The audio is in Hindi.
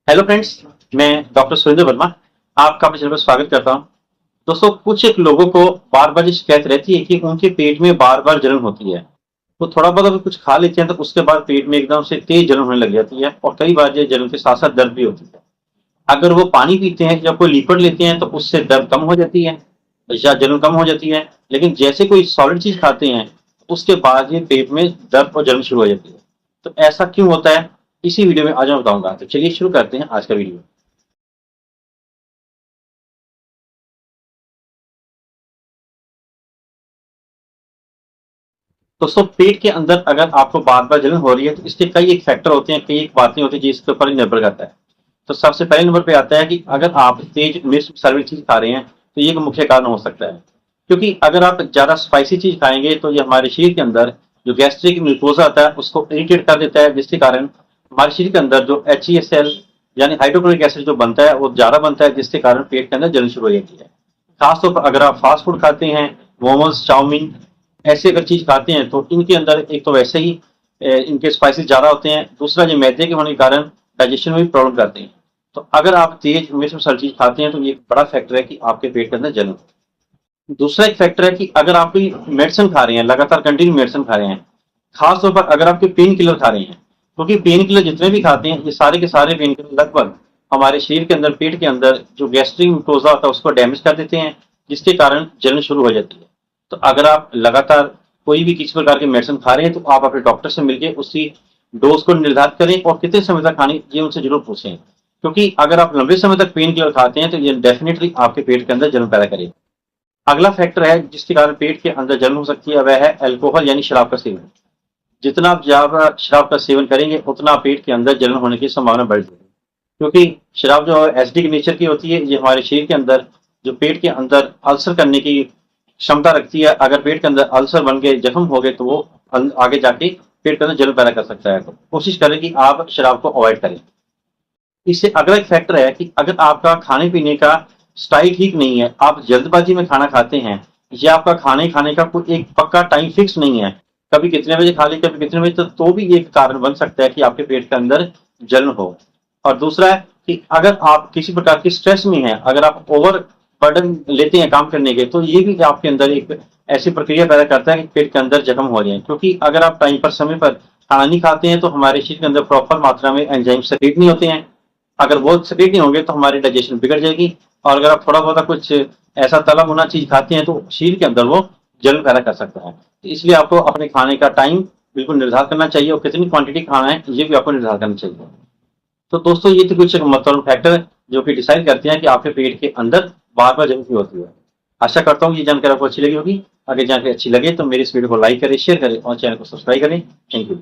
Hello friends. मैं डॉक्टर सुरेंद्र वर्मा आपका अपने चैनल पर स्वागत करता हूं। दोस्तों, कुछ एक लोगों को बार बार ये शिकायत रहती है कि उनके पेट में बार बार जलन होती है। वो थोड़ा बहुत अगर कुछ खा लेते हैं तो उसके बाद पेट में एकदम से तेज जलन होने लग जाती है और कई बार ये जलन के साथ साथ दर्द भी होती है। अगर वो पानी पीते हैं या कोई लिक्विड लेते हैं तो उससे दर्द कम हो जाती है या जलन कम हो जाती है। लेकिन जैसे कोई सॉलिड चीज खाते हैं उसके बाद ये पेट में दर्द और जलन शुरू हो जाती है। तो ऐसा क्यों होता है, इसी वीडियो में आज मैं बताऊंगा। तो चलिए शुरू करते हैं आज का वीडियो। दोस्तों, पेट के अंदर अगर आपको बार बार जलन हो रही है तो इसके कई एक फैक्टर होते हैं, कई एक बातें होती है जिसके ऊपर ही निर्भर करता है। तो सबसे पहले नंबर पे आता है कि अगर आप तेज मिर्च मसाले चीज खा रहे हैं तो ये एक मुख्य कारण हो सकता है। क्योंकि अगर आप ज्यादा स्पाइसी चीज खाएंगे तो ये हमारे शरीर के अंदर जो गैस्ट्रिक ग्लूकोजा आता है उसको इरिटेट कर देता है, जिसके कारण हमारे शरीर के अंदर जो HCl यानी हाइड्रोक्लोरिक एसिड जो बनता है वो ज्यादा बनता है, जिसके कारण पेट के अंदर जलन शुरू हो जाती है। खासतौर पर अगर आप फास्ट फूड खाते हैं, मोमोज, चाउमीन, ऐसे अगर चीज खाते हैं तो इनके अंदर एक तो वैसे ही इनके स्पाइसेस ज्यादा होते हैं, दूसरा जो मैदे के होने के कारण डाइजेशन में भी प्रॉब्लम करते हैं। तो अगर आप तेज मिर्च मसाला चीज खाते हैं तो ये एक बड़ा फैक्टर है कि आपके पेट के अंदर जलन। दूसरा एक फैक्टर है कि अगर आप कोई मेडिसिन खा रहे हैं, लगातार कंटिन्यू मेडिसिन खा रहे हैं, खासतौर पर अगर आप कोई पेन किलर खा रहे हैं, क्योंकि पेन किलर जितने भी खाते हैं ये सारे के सारे पेन किलर लगभग हमारे शरीर के अंदर, पेट के अंदर जो गैस्ट्रिक म्यूकोजा होता है उसको डैमेज कर देते हैं, जिसके कारण जलन शुरू हो जाती है। तो अगर आप लगातार कोई भी किसी प्रकार की मेडिसिन खा रहे हैं तो आप अपने डॉक्टर से मिलकर उसी डोज को निर्धारित करें और कितने समय तक खानी ये उनसे जरूर पूछें। क्योंकि अगर आप लंबे समय तक पेन किलर खाते हैं तो ये डेफिनेटली आपके पेट के अंदर जलन पैदा करेगा। अगला फैक्टर है जिसके कारण पेट के अंदर जलन हो सकती है, वह है अल्कोहल यानी शराब का सेवन। जितना आप ज्यादा शराब का सेवन करेंगे उतना पेट के अंदर जलन होने की संभावना बढ़ जाएगी। क्योंकि शराब जो एसिडिक नेचर की होती है, ये हमारे शरीर के अंदर जो पेट के अंदर अल्सर करने की क्षमता रखती है। अगर पेट के अंदर अल्सर बन के जख्म हो गए तो वो आगे जाके पेट के अंदर जलन पैदा कर सकता है। तो कोशिश करें कि आप शराब को अवॉइड करें। इससे अगला एक फैक्टर है कि अगर आपका खाने पीने का स्टाइल ठीक नहीं है, आप जल्दबाजी में खाना खाते हैं, या आपका खाने खाने का कोई एक पक्का टाइम फिक्स नहीं है, कभी कितने बजे खा ले कभी कितने बजे, तो भी एक कारण बन सकता है कि आपके पेट के अंदर जलन हो। और दूसरा है कि अगर आप किसी प्रकार की स्ट्रेस में हैं, अगर आप ओवर बर्डन लेते हैं काम करने के, तो ये भी आपके अंदर एक ऐसी प्रक्रिया पैदा करता है कि पेट के अंदर जख्म हो जाए। क्योंकि अगर आप टाइम पर समय पर खाना नहीं खाते हैं तो हमारे शरीर के अंदर प्रॉपर मात्रा में एंजाइम सेक्रेट नहीं होते हैं। अगर वो सेक्रेट नहीं होंगे तो हमारी डाइजेशन बिगड़ जाएगी। और अगर आप थोड़ा बहुत कुछ ऐसा तला भुना चीज खाते हैं तो शरीर के अंदर वो जलन पैदा कर सकता है। तो इसलिए आपको अपने खाने का टाइम बिल्कुल निर्धारित करना चाहिए और कितनी क्वांटिटी खाना है ये भी आपको निर्धारित करना चाहिए। तो दोस्तों, ये तो कुछ महत्वपूर्ण फैक्टर है जो कि डिसाइड करते हैं कि आपके पेट के अंदर बार बार जलन क्यों होती है। आशा करता हूँ ये जानकारी आपको अच्छी लगी होगी। अगर जानकारी अच्छी लगे तो मेरे इस वीडियो को लाइक करें, शेयर करें और चैनल को सब्सक्राइब करें। Thank you.